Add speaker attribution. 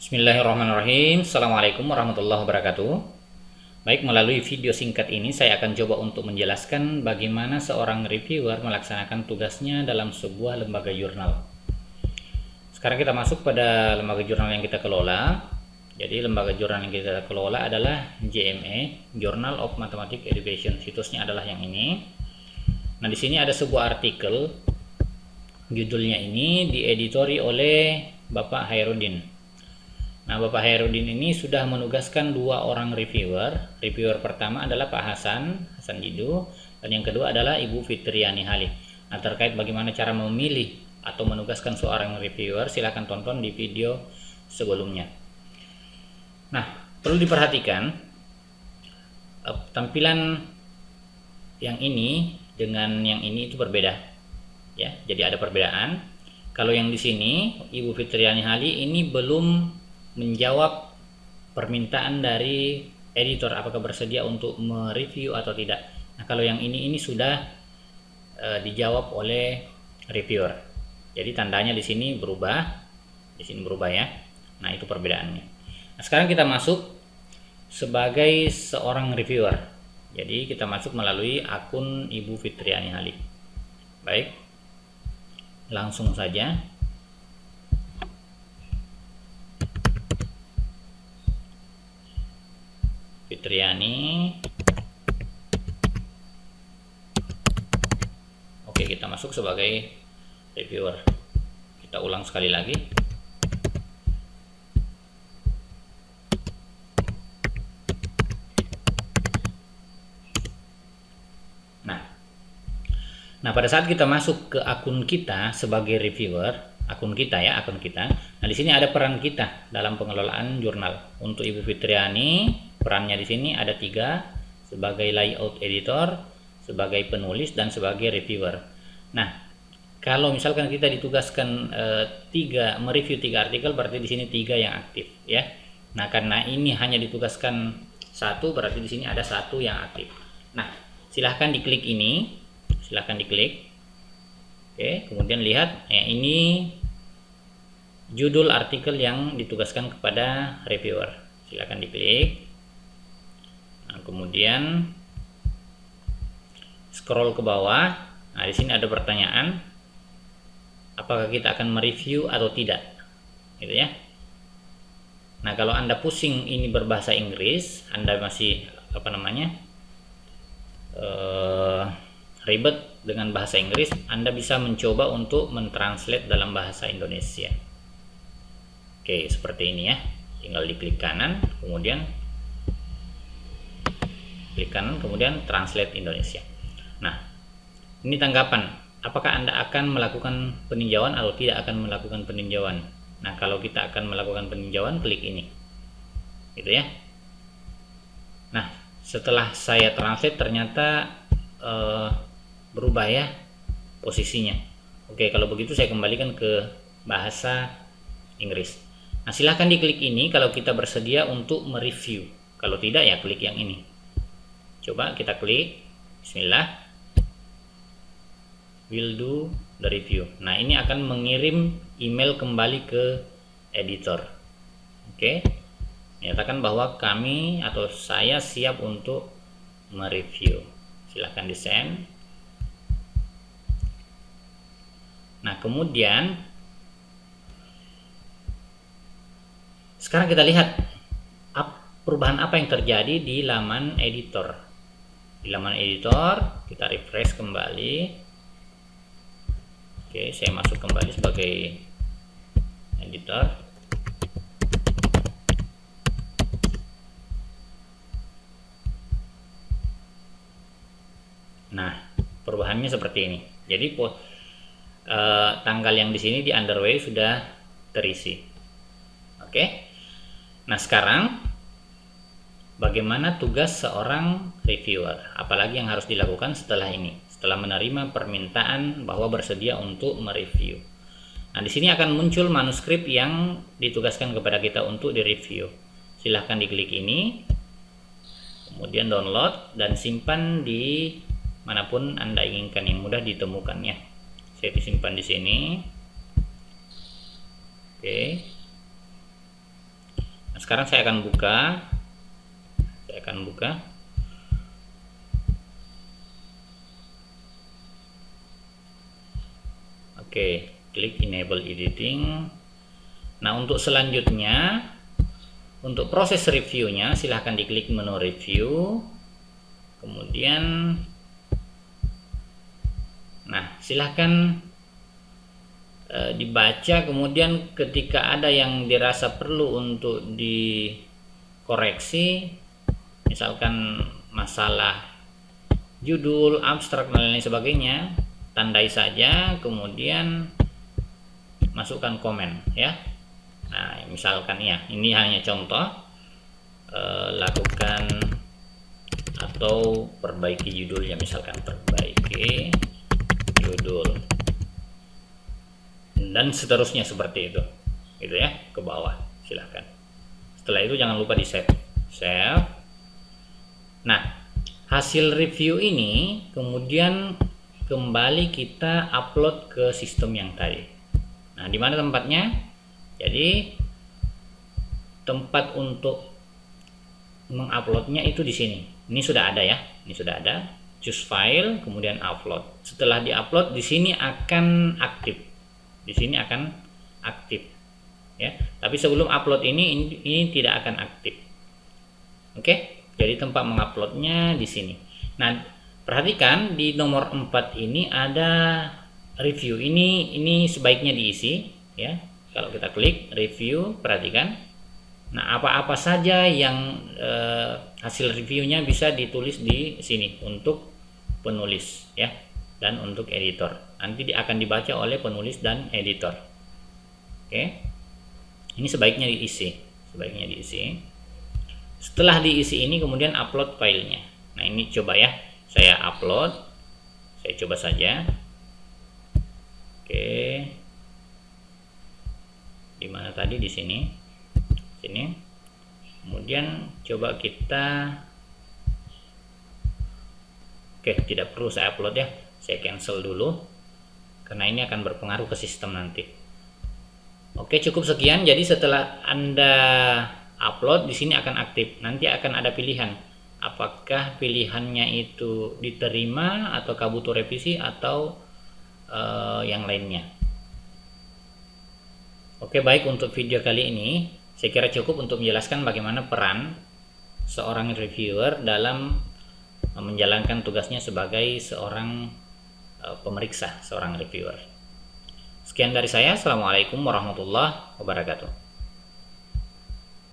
Speaker 1: Bismillahirrahmanirrahim. Assalamualaikum warahmatullahi wabarakatuh. Baik, melalui video singkat ini saya akan coba untuk menjelaskan bagaimana seorang reviewer melaksanakan tugasnya dalam sebuah lembaga jurnal. Sekarang kita masuk pada lembaga jurnal yang kita kelola. Jadi lembaga jurnal yang kita kelola adalah JME, Journal of Mathematics Education. Situsnya adalah yang ini. Nah, di sini ada sebuah artikel. Judulnya ini dieditori oleh Bapak Hairudin. Nah, Bapak Hairudin ini sudah menugaskan dua orang reviewer. Reviewer pertama adalah Pak Hasan Jidu, dan yang kedua adalah Ibu Fitriani Hali. Nah, terkait bagaimana cara memilih atau menugaskan seorang reviewer, silahkan tonton di video sebelumnya. Nah, perlu diperhatikan tampilan yang ini dengan yang ini itu berbeda, ya. Jadi ada perbedaan. Kalau yang di sini Ibu Fitriani Hali ini belum menjawab permintaan dari editor apakah bersedia untuk mereview atau tidak. Nah, kalau yang ini sudah dijawab oleh reviewer. Jadi tandanya di sini berubah, ya. Nah, itu perbedaannya. Nah, sekarang kita masuk sebagai seorang reviewer. Jadi kita masuk melalui akun Ibu Fitriani Hali. Baik, langsung saja. Fitriani. Oke, kita masuk sebagai reviewer. Kita ulang sekali lagi. Nah, pada saat kita masuk ke akun kita sebagai reviewer, akun kita. Nah, di sini ada peran kita dalam pengelolaan jurnal. Untuk Ibu Fitriani, perannya di sini ada 3, sebagai layout editor, sebagai penulis, dan sebagai reviewer. Nah, kalau misalkan kita ditugaskan mereview 3 artikel, berarti di sini 3 yang aktif, ya. Nah, karena ini hanya ditugaskan 1, berarti di sini ada 1 yang aktif. Nah, silahkan diklik ini. Oke, kemudian lihat, ini judul artikel yang ditugaskan kepada reviewer. Silahkan diklik. Nah, kemudian scroll ke bawah. Nah, di sini ada pertanyaan, apakah kita akan mereview atau tidak, gitu ya. Nah, kalau Anda pusing ini berbahasa Inggris, Anda masih ribet dengan bahasa Inggris, Anda bisa mencoba untuk mentranslate dalam bahasa Indonesia. Oke, seperti ini ya. Tinggal diklik kanan, kemudian klik kanan, kemudian translate Indonesia. Nah, ini tanggapan. Apakah Anda akan melakukan peninjauan atau tidak akan melakukan peninjauan? Nah, kalau kita akan melakukan peninjauan, klik ini. Gitu ya. Nah, setelah saya translate ternyata berubah ya posisinya. Oke, kalau begitu saya kembalikan ke bahasa Inggris. Nah, silahkan diklik ini kalau kita bersedia untuk mereview. Kalau tidak, ya klik yang ini. Coba kita klik. Bismillah. Will do the review. Nah, ini akan mengirim email kembali ke editor. Oke. Nyatakan bahwa kami atau saya siap untuk mereview. Silahkan di send. Nah, kemudian sekarang kita lihat perubahan apa yang terjadi di laman editor. Di laman editor kita refresh kembali. Oke, saya masuk kembali sebagai editor. Nah, perubahannya seperti ini. Jadi tanggal yang di sini di underway sudah terisi. Oke. Nah, sekarang bagaimana tugas seorang reviewer? Apalagi yang harus dilakukan setelah ini? Setelah menerima permintaan bahwa bersedia untuk mereview. Nah, di sini akan muncul manuskrip yang ditugaskan kepada kita untuk direview. Silahkan diklik ini. Kemudian download dan simpan di manapun Anda inginkan yang mudah ditemukannya. Saya disimpan di sini. Oke. sekarang saya akan buka. Oke, klik enable editing. Nah, untuk selanjutnya, untuk proses reviewnya silahkan diklik menu review, kemudian silahkan dibaca, kemudian ketika ada yang dirasa perlu untuk dikoreksi, misalkan masalah judul, abstrak dan lain sebagainya, tandai saja, kemudian masukkan komen ya. Nah, misalkan ya, ini hanya contoh, lakukan atau perbaiki judulnya, misalkan perbaiki judul dan seterusnya seperti itu, gitu ya, ke bawah silahkan. Setelah itu jangan lupa di save. Nah, hasil review ini kemudian kembali kita upload ke sistem yang tadi. Nah, di mana tempatnya? Jadi tempat untuk menguploadnya itu di sini. Ini sudah ada ya. Ini sudah ada. Choose file, kemudian upload. Setelah diupload, di sini akan aktif. Di sini akan aktif. Ya. Tapi sebelum upload ini tidak akan aktif. Oke. Jadi tempat menguploadnya di sini. Nah, perhatikan di nomor 4 ini ada review. Ini sebaiknya diisi ya. Kalau kita klik review, perhatikan. Nah, apa-apa saja yang hasil reviewnya bisa ditulis di sini untuk penulis ya, dan untuk editor. Nanti akan dibaca oleh penulis dan editor. Oke. Ini sebaiknya diisi. Setelah diisi ini kemudian upload filenya. Nah, ini coba ya. Saya upload. Saya coba saja. Oke. Di mana tadi? Di sini. Kemudian coba kita, oke, tidak perlu saya upload ya, saya cancel dulu karena ini akan berpengaruh ke sistem nanti. Oke, cukup sekian. Jadi setelah Anda upload, di sini akan aktif. Nanti akan ada pilihan, apakah pilihannya itu diterima atau butuh revisi atau yang lainnya. Oke, baik, untuk video kali ini saya kira cukup untuk menjelaskan bagaimana peran seorang reviewer dalam menjalankan tugasnya sebagai seorang pemeriksa, seorang reviewer. Sekian dari saya. Assalamualaikum warahmatullahi wabarakatuh.